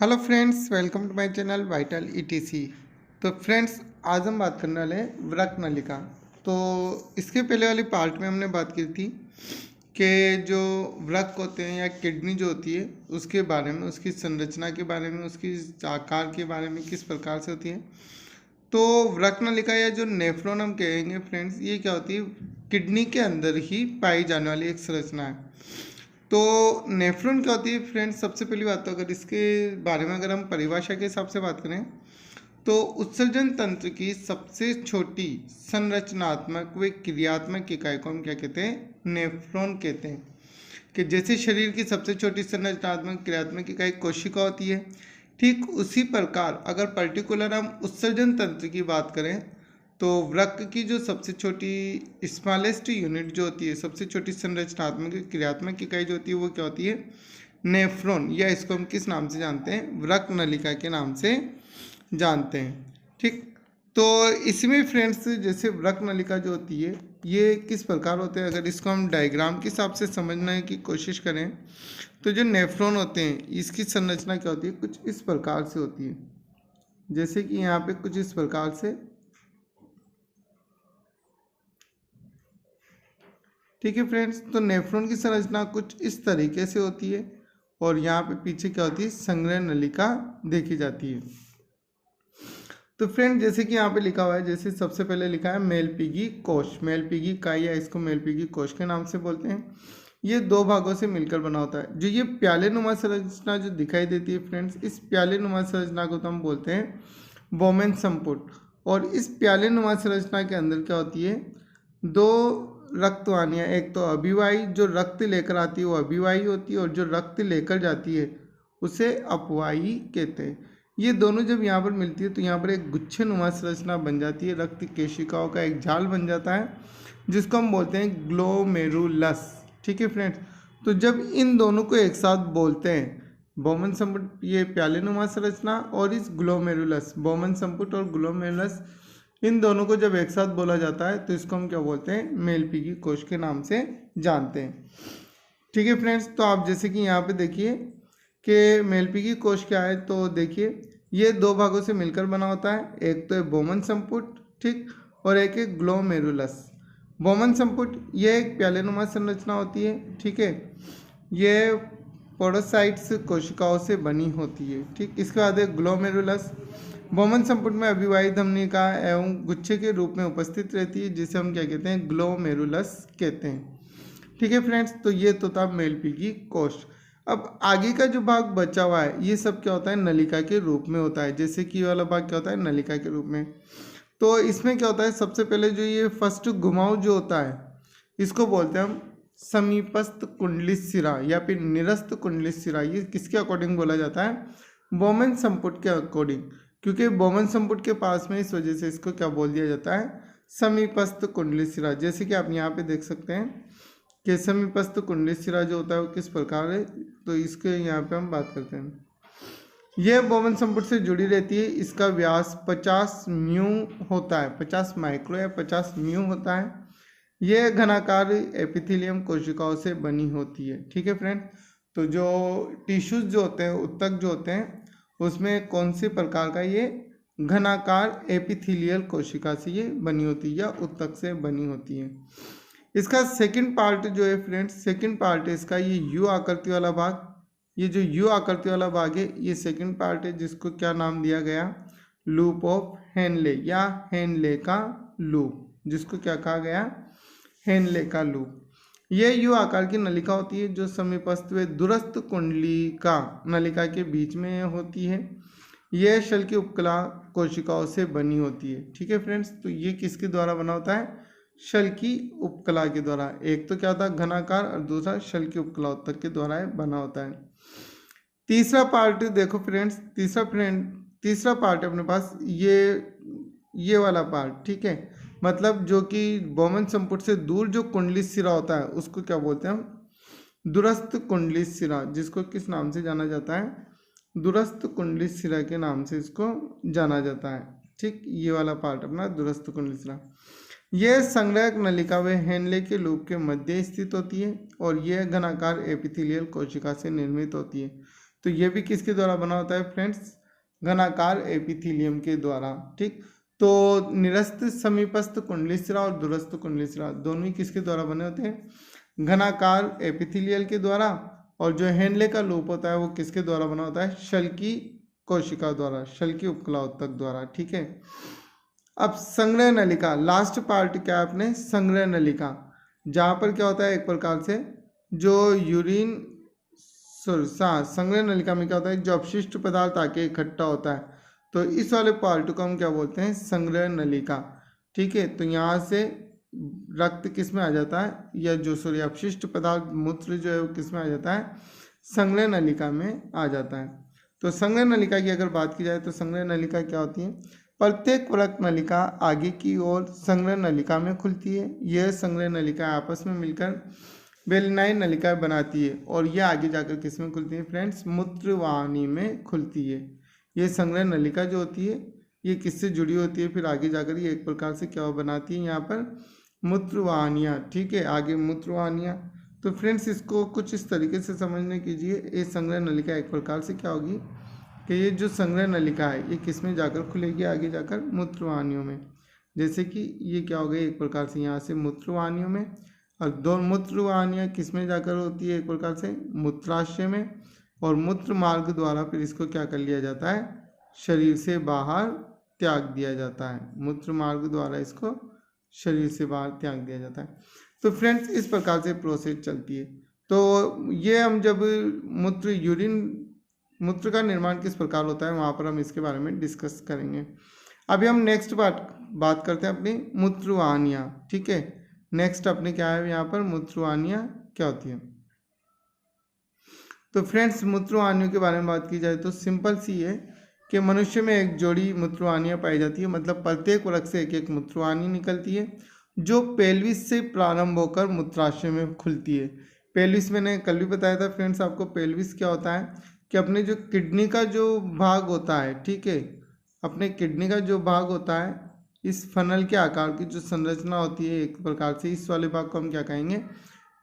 Hello friends, welcome to my channel vital ETC. तो friends, आज हम बात करने वाले हैं वृक्क नलिका। तो इसके पहले वाली पार्ट में हमने बात की थी कि जो वृक्क होते हैं या किडनी जो होती है उसके बारे में, उसकी संरचना के बारे में, उसकी आकार के बारे में, किस प्रकार से होती है। तो वृक्क नलिका या जो नेफ्रॉन हम कहेंगे फ्रेंड्स, ये क्या होती है, किडनी के अंदर ही पाई जाने वाली एक संरचना है। तो नेफ्रॉन क्या होती है फ्रेंड्स, सबसे पहली बात तो अगर इसके बारे में अगर हम परिभाषा के हिसाब से बात करें तो उत्सर्जन तंत्र की सबसे छोटी संरचनात्मक व क्रियात्मक इकाई को हम क्या कहते हैं, नेफ्रॉन कहते हैं। कि जैसे शरीर की सबसे छोटी संरचनात्मक क्रियात्मक इकाई कोशिका होती है, ठीक उसी प्रकार अगर पर्टिकुलर हम उत्सर्जन तंत्र की बात करें तो वृक्क की जो सबसे छोटी स्मॉलेस्ट यूनिट जो होती है, सबसे छोटी संरचनात्मक क्रियात्मक इकाई जो होती है वो क्या होती है, नेफ्रॉन, या इसको हम किस नाम से जानते हैं, वृक्क नलिका के नाम से जानते हैं। ठीक, तो इसमें फ्रेंड्स जैसे वृक्क नलिका जो होती है ये किस प्रकार होते हैं, अगर इसको हम डायग्राम के हिसाब से समझने की कोशिश करें तो जो नेफ्रॉन होते हैं इसकी संरचना क्या होती है, कुछ इस प्रकार से होती है। जैसे कि यहाँ पे कुछ इस प्रकार से, ठीक है फ्रेंड्स। तो नेफ्रॉन की संरचना कुछ इस तरीके से होती है और यहाँ पे पीछे क्या होती है, संग्रह नलिका देखी जाती है। तो फ्रेंड जैसे कि यहाँ पे लिखा हुआ है, जैसे सबसे पहले लिखा है मेलपीगी कोश, मेलपीगी इकाई या इसको मेलपीगी कोश के नाम से बोलते हैं। ये दो भागों से मिलकर बना होता है। जो ये प्याले नुमा संरचना जो दिखाई देती है फ्रेंड्स, इस प्याले नुमा संरचना को तो हम बोलते हैं बोमेन संपुट। और इस प्याले नुमा संरचना के अंदर क्या होती है, दो रक्तवाहिनियाँ, एक तो अभिवाही जो रक्त लेकर आती है वो अभिवाही होती है, और जो रक्त लेकर जाती है उसे अपवाही कहते हैं। ये दोनों जब यहाँ पर मिलती है तो यहाँ पर एक गुच्छे नुमा संरचना बन जाती है, रक्त केशिकाओं का एक जाल बन जाता है जिसको हम बोलते हैं ग्लोमेरुलस। ठीक है फ्रेंड्स, तो जब इन दोनों को एक साथ बोलते हैं, बोमन संपुट, ये प्याले नुमा संरचना और इस ग्लोमेरुलस, बोमन संपुट और ग्लोमेरुलस, इन दोनों को जब एक साथ बोला जाता है तो इसको हम क्या बोलते हैं, मेलपीगी कोश के नाम से जानते हैं। ठीक है फ्रेंड्स, तो आप जैसे कि यहाँ पे देखिए कि मेलपीगी कोश क्या है, तो देखिए ये दो भागों से मिलकर बना होता है, एक तो है बोमन संपुट, ठीक, और एक है ग्लोमेरुलस। बोमन संपुट ये एक प्यालेनुमा संरचना होती है, ठीक है, ये पोडोसाइट्स कोशिकाओं से बनी होती है। ठीक, इसके बाद है ग्लोमेरुलस। बोमन संपुट में अभिवाही धमनिका एवं गुच्छे के रूप में उपस्थित रहती है, जिसे हम क्या कहते हैं, ग्लोमेरुलस कहते हैं। ठीक है फ्रेंड्स, तो ये तो था मेलपीगी कोश। अब आगे का जो भाग बचा हुआ है ये सब क्या होता है, नलिका के रूप में होता है। जैसे कि ये वाला भाग क्या होता है, नलिका के रूप में। तो इसमें क्या होता है, सबसे पहले जो ये फर्स्ट घुमाव जो होता है इसको बोलते हैं हम समीपस्थ कुंडली सिरा या फिर निरस्त कुंडली सिरा। ये किसके अकॉर्डिंग बोला जाता है, बोमन संपुट के अकॉर्डिंग, क्योंकि बोमन संपुट के पास में, इस वजह से इसको क्या बोल दिया जाता है, समीपस्थ कुंडली सिरा। जैसे कि आप यहाँ पे देख सकते हैं कि समीपस्थ कुंडली सिरा जो होता है वो किस प्रकार है, तो इसके यहाँ पे हम बात करते हैं। यह बोमन संपुट से जुड़ी रहती है, इसका व्यास 50 म्यू होता है, 50 माइक्रो या 50 म्यू होता है। यह घनाकार एपिथेलियम कोशिकाओं से बनी होती है। ठीक है फ्रेंड, तो जो टिश्यूज जो होते हैं, उत्तक जो होते हैं, उसमें कौन से प्रकार का, ये घनाकार एपिथेलियल कोशिका से ये बनी होती है या उत्तक से बनी होती है। इसका सेकंड पार्ट जो है फ्रेंड्स, सेकंड पार्ट है इसका, ये यू आकृति वाला भाग, ये जो यू आकृति वाला भाग है ये सेकंड पार्ट है, जिसको क्या नाम दिया गया, लूप ऑफ हेनले या हेनले का लूप, जिसको क्या कहा गया, हेनले का लूप। ये यू आकार की नलिका होती है जो समीपस्थ व दूरस्थ कुंडली का नलिका के बीच में होती है। यह शल की उपकला कोशिकाओं से बनी होती है। ठीक है फ्रेंड्स, तो ये किसके द्वारा बना होता है, शल की उपकला के द्वारा। एक तो क्या था घनाकार और दूसरा शल की उपकला उत्तक के द्वारा बना होता है। तीसरा पार्ट देखो फ्रेंड्स, तीसरा पार्ट है अपने पास, ये वाला पार्ट। ठीक है, मतलब जो कि बोमन संपुट से दूर जो कुंडली सिरा होता है उसको क्या बोलते हैं हम, दूरस्थ कुंडली सिरा, जिसको किस नाम से जाना जाता है, दूरस्थ कुंडली सिरा के नाम से इसको जाना जाता है। ठीक, ये वाला पार्ट अपना दूरस्थ कुंडली सिरा। यह संग्राहक नलिका व हेनले के लूप के मध्य स्थित होती है और यह घनाकार एपिथेलियल कोशिका से निर्मित होती है। तो ये भी किसके द्वारा बना होता है फ्रेंड्स, घनाकार एपिथेलियम के द्वारा। ठीक, तो निरस्त समीपस्थ कुंडलीशिरा और दूरस्थ कुंडलीशिरा दोनों ही किसके द्वारा बने होते हैं, घनाकार एपिथेलियल के द्वारा। और जो हेनले का लूप होता है वो किसके द्वारा बना होता है, शल की कोशिका द्वारा, शल की उपकला उत्तक द्वारा। ठीक है, अब संग्रह नलिका, लास्ट पार्ट क्या है अपने, संग्रह नलिका, जहाँ पर क्या होता है एक प्रकार से जो यूरिन संग्रह नलिका में क्या होता है, जो अपशिष्ट पदार्थ आके इकट्ठा होता है, तो इस वाले पार्ट को हम क्या बोलते हैं, संग्रह नलिका। ठीक है, तो यहाँ से रक्त किस में आ जाता है, या जो अपशिष्ट पदार्थ मूत्र जो है वो किस में आ जाता है, संग्रह नलिका में आ जाता है। तो संग्रह नलिका की अगर बात की जाए तो संग्रह नलिका क्या होती है, प्रत्येक वृक्क नलिका आगे की ओर संग्रह नलिका में खुलती है। यह संग्रह नलिका आपस में मिलकर बेलनाइन नलिका बनाती है और यह आगे जाकर किस में खुलती है फ्रेंड्स, मूत्रवाहिनी में खुलती है। ये संग्रह नलिका जो होती है ये किससे जुड़ी होती है, फिर आगे जाकर ये एक प्रकार से क्या बनाती है यहाँ पर, मूत्रवाहिनियाँ। ठीक है, आगे मूत्रवाहिनियाँ। तो फ्रेंड्स इसको कुछ इस तरीके से समझने कीजिए, ये संग्रह नलिका एक प्रकार से क्या होगी कि ये जो संग्रह नलिका है ये किस में जाकर खुलेगी, आगे जाकर मूत्रवाहिनियों में। जैसे कि ये क्या हो गई एक प्रकार से यहाँ से मूत्रवाहिनियों में, और दो मूत्रवाहिनियाँ किस में जाकर होती है एक प्रकार से, मूत्राशय में, और मूत्र मार्ग द्वारा फिर इसको क्या कर लिया जाता है, शरीर से बाहर त्याग दिया जाता है। मूत्र मार्ग द्वारा इसको शरीर से बाहर त्याग दिया जाता है। तो फ्रेंड्स इस प्रकार से प्रोसेस चलती है। तो ये हम जब मूत्र का निर्माण किस प्रकार होता है वहाँ पर हम इसके बारे में डिस्कस करेंगे। अभी हम नेक्स्ट बात करते हैं अपनी मूत्रवाहिनियाँ। ठीक है, नेक्स्ट अपने क्या है यहाँ पर, मूत्रवाहिनियाँ क्या होती है। तो फ्रेंड्स मूत्रवाहिनियों के बारे में बात की जाए तो सिंपल सी है कि मनुष्य में एक जोड़ी मूत्रवाहिनियाँ पाई जाती है, मतलब प्रत्येक वृक्क से एक एक मूत्रवाहिनी निकलती है जो पेल्विस से प्रारंभ होकर मूत्राशय में खुलती है। पेल्विस मैंने कल भी बताया था फ्रेंड्स आपको, पेल्विस क्या होता है कि अपने जो किडनी का जो भाग होता है, ठीक है, अपने किडनी का जो भाग होता है, इस फनल के आकार की जो संरचना होती है एक प्रकार से, इस वाले भाग को हम क्या कहेंगे,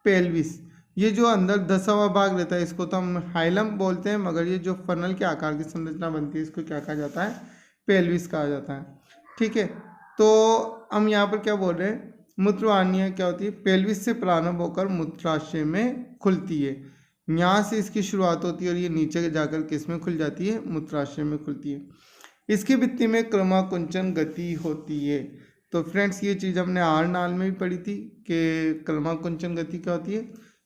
पेल्विस। ये जो अंदर धंसा हुआ भाग रहता है इसको तो हम हाइलम बोलते हैं, मगर ये जो फनल के आकार की संरचना बनती है इसको क्या कहा जाता है, पेल्विस कहा जाता है। ठीक है, तो हम यहाँ पर क्या बोल रहे हैं, मूत्रवाहिनियाँ क्या होती है, पेल्विस से प्रारंभ होकर मूत्राशय में खुलती है। यहाँ से इसकी शुरुआत होती है और ये नीचे जाकर किस में खुल जाती है, मूत्राशय में खुलती है। इसकी भित्ति में क्रमाकुंचन गति होती है। तो फ्रेंड्स ये चीज़ हमने आर नाल में भी पढ़ी थी कि क्रमाकुंचन गति क्या होती है,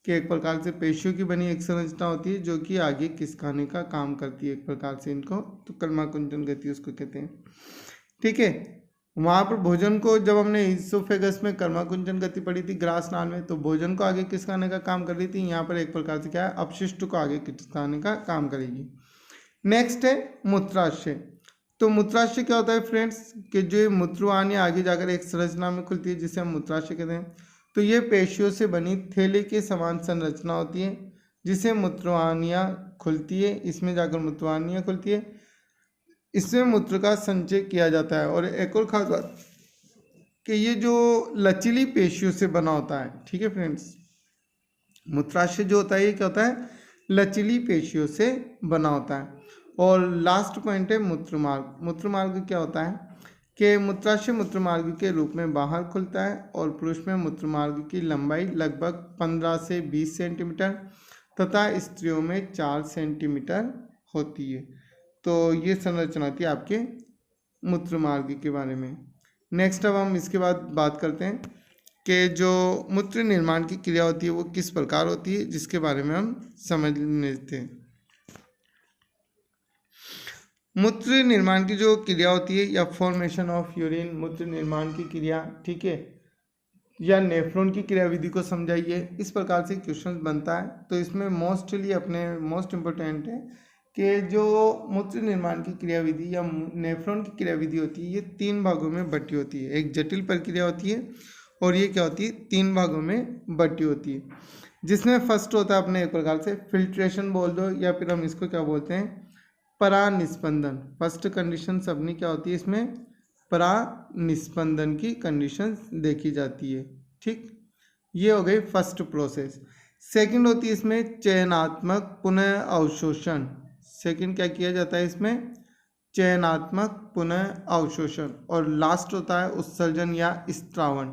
कि एक प्रकार से पेशियों की बनी एक संरचना होती है जो कि आगे खिसकाने का काम करती है एक प्रकार से इनको, तो क्रमाकुंचन गति उसको कहते हैं। ठीक है, वहाँ पर भोजन को जब हमने ईसोफेगस में क्रमाकुंचन गति पढ़ी थी ग्रास नाल में, तो भोजन को आगे खिसकाने का काम कर रही थी, यहाँ पर एक प्रकार से क्या है, अपशिष्ट को आगे खिसकाने का काम करेगी। नेक्स्ट है मूत्राशय। तो मूत्राशय क्या होता है फ्रेंड्स, कि जो मूत्रवाहिनियाँ आगे जाकर एक संरचना में खुलती है जिसे हम मूत्राशय कहते हैं। तो ये पेशियों से बनी थैले के समान संरचना होती है जिसे मूत्रवाहिनियाँ खुलती है, इसमें जाकर मूत्रवाहिनियाँ खुलती है, इसमें मूत्र का संचय किया जाता है। और एक और खास बात कि ये जो लचीली पेशियों से बना होता है। ठीक है फ्रेंड्स, मूत्राशय जो होता है ये क्या होता है, लचीली पेशियों से बना होता है। और लास्ट पॉइंट है मूत्रमार्ग। मूत्रमार्ग क्या होता है कि मूत्राशय मूत्रमार्ग के रूप में बाहर खुलता है और पुरुष में मूत्रमार्ग की लंबाई लगभग 15 से 20 सेंटीमीटर तथा स्त्रियों में 4 सेंटीमीटर होती है। तो ये संरचना थी आपके मूत्रमार्ग के बारे में। नेक्स्ट अब हम इसके बाद बात करते हैं कि जो मूत्र निर्माण की क्रिया होती है वो किस प्रकार होती है, जिसके बारे में हम समझ लेते हैं। मूत्र निर्माण की जो क्रिया होती है या फॉर्मेशन ऑफ यूरिन, मूत्र निर्माण की क्रिया, ठीक है, या नेफ्रॉन की क्रिया विधि को समझाइए, इस प्रकार से क्वेश्चन बनता है। तो इसमें मोस्टली अपने मोस्ट इम्पोर्टेंट है कि जो मूत्र निर्माण की क्रिया विधि या नेफ्रॉन की क्रिया विधि होती है ये 3 भागों में बटी होती है। एक जटिल प्रक्रिया होती है और ये क्या होती है, 3 भागों में बटी होती है, जिसमें फर्स्ट होता है अपने एक प्रकार से फिल्ट्रेशन बोल दो, या फिर हम इसको क्या बोलते हैं, परानिस्पंदन। फर्स्ट कंडीशन सबनी क्या होती है, इसमें परानिस्पंदन की कंडीशन देखी जाती है। ठीक, ये हो गई फर्स्ट प्रोसेस। सेकंड होती है इसमें चयनात्मक पुनः अवशोषण। सेकंड क्या किया जाता है इसमें, चयनात्मक पुनः अवशोषण, और लास्ट होता है उत्सर्जन या स्त्रावण।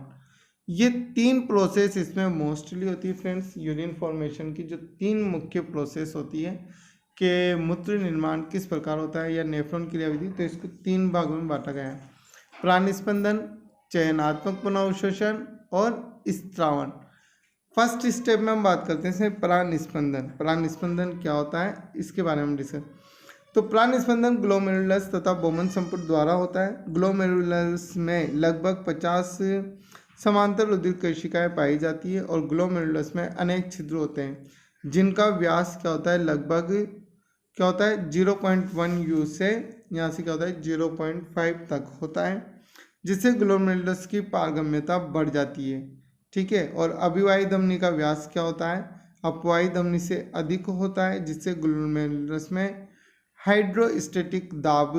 ये 3 प्रोसेस इसमें मोस्टली होती है फ्रेंड्स। यूरिन फॉर्मेशन की जो 3 मुख्य प्रोसेस होती है कि मूत्र निर्माण किस प्रकार होता है या नेफ्रॉन क्रियाविधि, तो इसको 3 भागों में बांटा गया है, प्राणस्पंदन, चयनात्मक पुनः अवशोषण और स्त्रावण। फर्स्ट स्टेप में हम बात करते हैं इसमें प्राणस्पंदन। प्राणस्पंदन क्या होता है इसके बारे में डिस्कस। तो प्राणस्पंदन ग्लोमेरुलस तथा बोमन संपुट द्वारा होता है। ग्लोमेरुलस में लगभग 50 समांतर रुधिर कोशिकाएं पाई जाती है और ग्लोमेरुलस में अनेक छिद्र होते हैं जिनका व्यास क्या होता है, लगभग क्या होता है 0.1 यू से यहाँ से क्या होता है 0.5 तक होता है, जिससे ग्लोमेरुलस की पारगम्यता बढ़ जाती है। ठीक है, और अभिवाही धमनी का व्यास क्या होता है, अपवाही धमनी से अधिक होता है, जिससे ग्लोमेरुलस में हाइड्रोस्टेटिक दाब,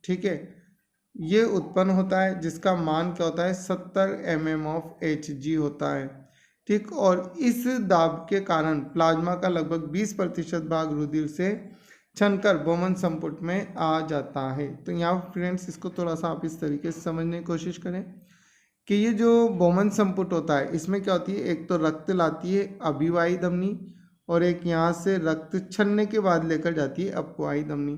ठीक है, ये उत्पन्न होता है, जिसका मान क्या होता है 70 mm ऑफ Hg होता है। ठीक, और इस दाब के कारण प्लाज्मा का लगभग 20% भाग रुधिर से छनकर बोमन संपुट में आ जाता है। तो यहाँ फ्रेंड्स इसको थोड़ा सा आप इस तरीके से समझने की कोशिश करें कि ये जो बोमन संपुट होता है इसमें क्या होती है, एक तो रक्त लाती है अभिवाही धमनी और एक यहाँ से रक्त छनने के बाद लेकर जाती है अपवाही धमनी।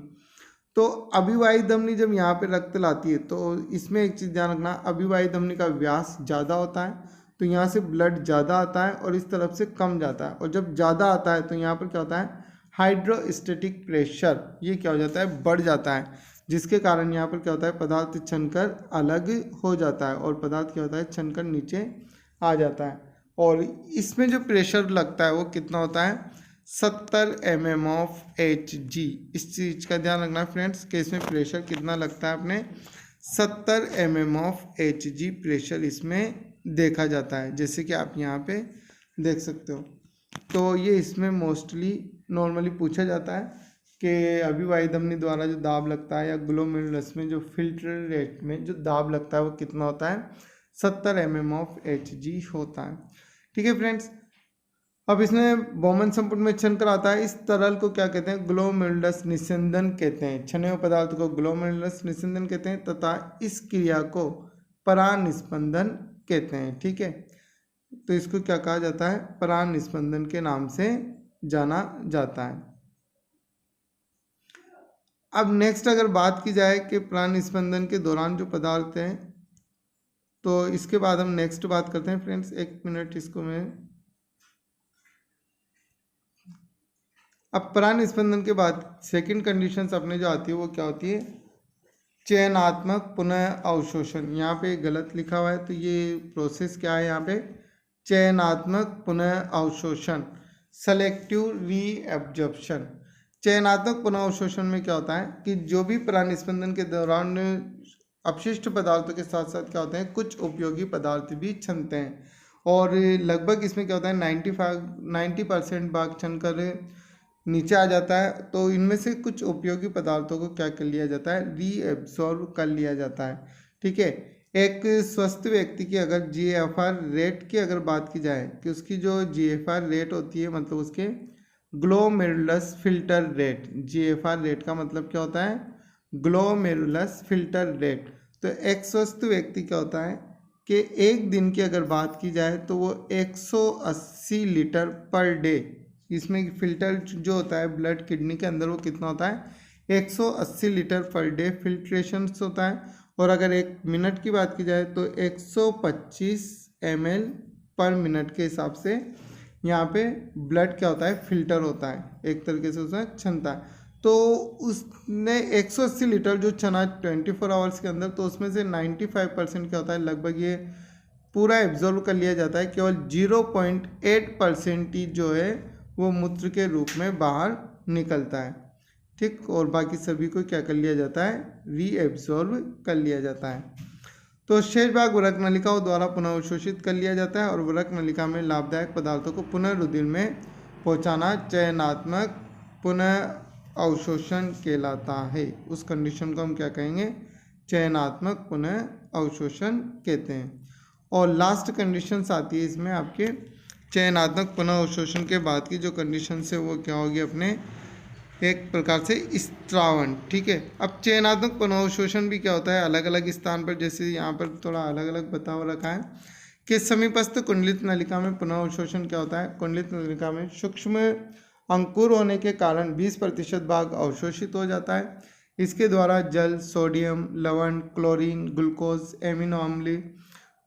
तो अभिवाही धमनी जब यहाँ पे रक्त लाती है तो इसमें एक चीज़ ध्यान रखना, अभिवाही धमनी का व्यास ज़्यादा होता है तो यहाँ से ब्लड ज़्यादा आता है और इस तरफ से कम जाता है, और जब ज़्यादा आता है तो यहाँ पर क्या होता है हाइड्रोस्टेटिक प्रेशर ये क्या हो जाता है बढ़ जाता है, जिसके कारण यहाँ पर क्या होता है पदार्थ छनकर अलग हो जाता है और पदार्थ क्या होता है छनकर नीचे आ जाता है। और इसमें जो प्रेशर लगता है वो कितना होता है 70 mm ऑफ Hg। इस चीज़ का ध्यान रखना फ्रेंड्स कि इसमें प्रेशर कितना लगता है अपने 70 mm ऑफ Hg प्रेशर इसमें देखा जाता है, जैसे कि आप यहाँ पे देख सकते हो। तो ये इसमें मोस्टली नॉर्मली पूछा जाता है कि अभिवाही धमनी द्वारा जो दाब लगता है या ग्लोमेरुलस में जो फिल्टर रेट में जो दाब लगता है वो कितना होता है 70 mm ऑफ Hg होता है। ठीक है फ्रेंड्स, अब इसमें बोमन संपुट में छनकर आता है, इस तरल को क्या कहते हैं ग्लोमेरुलस निस्यंदन कहते हैं। छने हुए पदार्थ को ग्लोमेरुलस निस्यंदन कहते हैं तथा इस क्रिया को परानिस्पंदन कहते हैं। ठीक है, तो इसको क्या कहा जाता है परानिस्पंदन के नाम से जाना जाता है। अब नेक्स्ट अगर बात की जाए कि प्राणस्पंदन के दौरान जो पदार्थ हैं, तो इसके बाद हम नेक्स्ट बात करते हैं फ्रेंड्स। एक मिनट इसको मैं, अब प्राणस्पंदन के बाद सेकंड कंडीशंस अपने जो आती है वो क्या होती है चयनात्मक पुनः अवशोषण। यहाँ पे गलत लिखा हुआ है तो ये प्रोसेस क्या है यहाँ पे चयनात्मक पुनः अवशोषण, सेलेक्टिव रीएब्जॉर्प्शन। चयनात्मक पुनः अवशोषण में क्या होता है कि जो भी प्राणस्पंदन के दौरान अपशिष्ट पदार्थों के साथ साथ क्या होते हैं कुछ उपयोगी पदार्थ भी छनते हैं, और लगभग इसमें क्या होता है 90% भाग छनकर नीचे आ जाता है। तो इनमें से कुछ उपयोगी पदार्थों को क्या कर लिया जाता है रीएब्सॉर्ब कर लिया जाता है। ठीक है, एक स्वस्थ व्यक्ति की अगर GFR रेट की अगर बात की जाए कि उसकी जो GFR रेट होती है मतलब उसके glomerulus filter rate, GFR rate का मतलब क्या होता है ग्लोमेरुलस फिल्टर रेट। तो एक स्वस्थ व्यक्ति क्या होता है कि एक दिन की अगर बात की जाए तो वो 180 लीटर पर डे, इसमें फिल्टर जो होता है ब्लड किडनी के अंदर वो कितना होता है 180 लीटर पर डे फिल्ट्रेशन होता है। और अगर एक मिनट की बात की जाए तो 125 ml पर मिनट के हिसाब से यहाँ पे ब्लड क्या होता है फिल्टर होता है, एक तरीके से उसमें छनता है। तो उसने 180 लीटर जो छना 24 आवर्स के अंदर, तो उसमें से 95% क्या होता है लगभग ये पूरा एब्जॉर्व कर लिया जाता है, केवल 0.8% ही जो है वो मूत्र के रूप में बाहर निकलता है। ठीक, और बाकी सभी को क्या कर लिया जाता है रीएब्जॉर्ब कर लिया जाता है। तो शेष भाग वृक्क नलिकाओं द्वारा पुनः अवशोषित कर लिया जाता है और वृक्क नलिका में लाभदायक पदार्थों को पुनः रुधिर में पहुंचाना चयनात्मक पुनः अवशोषण कहलाता है। उस कंडीशन को हम क्या कहेंगे चयनात्मक पुनः अवशोषण कहते हैं। और लास्ट कंडीशंस आती है इसमें आपके चयनात्मक पुनः अवशोषण के बाद की जो कंडीशन है वो क्या होगी अपने एक प्रकार से स्त्रावन। ठीक है, अब चयनात्मक पुनःअवशोषण भी क्या होता है, अलग अलग स्थान पर, जैसे यहाँ पर थोड़ा अलग अलग बता हुआ रखा है कि समीपस्थ कुंडलित नलिका में पुनःअवशोषण क्या होता है। कुंडलित नलिका में सूक्ष्म अंकुर होने के कारण 20% भाग अवशोषित हो जाता है। इसके द्वारा जल, सोडियम, लवण, क्लोरीन, ग्लूकोज, एमिनो अम्ल,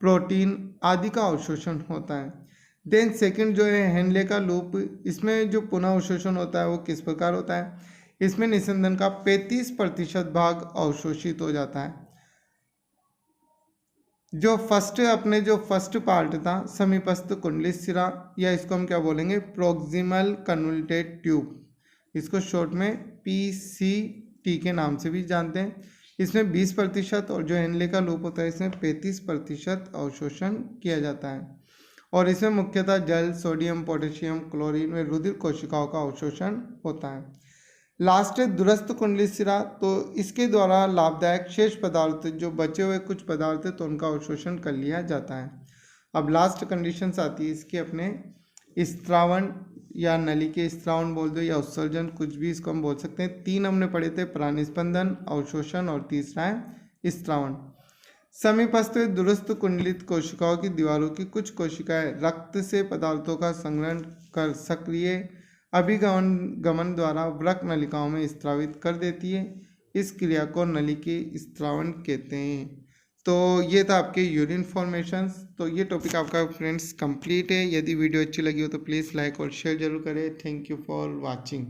प्रोटीन आदि का अवशोषण होता है। देन सेकंड जो है हेनले का लूप, इसमें जो पुनः अवशोषण होता है वो किस प्रकार होता है। इसमें निस्यंदन का 35% भाग अवशोषित हो जाता है। जो फर्स्ट पार्ट था समीपस्थ कुंडलित सिरा, या इसको हम क्या बोलेंगे, प्रोक्सिमल कन्वोल्यूटेड ट्यूब, इसको शॉर्ट में PCT के नाम से भी जानते हैं। इसमें 20% और जो हेनले का लूप होता है इसमें 35% अवशोषण किया जाता है। और इसमें मुख्यतः जल, सोडियम, पोटेशियम, क्लोरीन व रुधिर कोशिकाओं का अवशोषण होता है। लास्ट है दूरस्थ कुंडलित सिरा, तो इसके द्वारा लाभदायक शेष पदार्थ, जो बचे हुए कुछ पदार्थ है तो उनका अवशोषण कर लिया जाता है। अब लास्ट कंडीशंस आती है इसके अपने स्त्रावन या नली के स्त्रावन बोल दो या उत्सर्जन, कुछ भी इसको हम बोल सकते हैं। 3 हमने पढ़े थे, प्राणस्पंदन, अवशोषण और तीसरा है स्त्रावन। समीपस्थ दूरस्थ कुंडलित कोशिकाओं की दीवारों की कुछ कोशिकाएं रक्त से पदार्थों का संग्रहण कर सक्रिय अभिगमन द्वारा वृक्क नलिकाओं में स्त्रावित कर देती है। इस क्रिया को नली के स्त्रावन कहते हैं। तो ये था आपके यूरिन फॉर्मेशंस। तो ये टॉपिक आपका फ्रेंड्स कंप्लीट है। यदि वीडियो अच्छी लगी हो तो प्लीज़ लाइक और शेयर जरूर करें। Thank you for watching.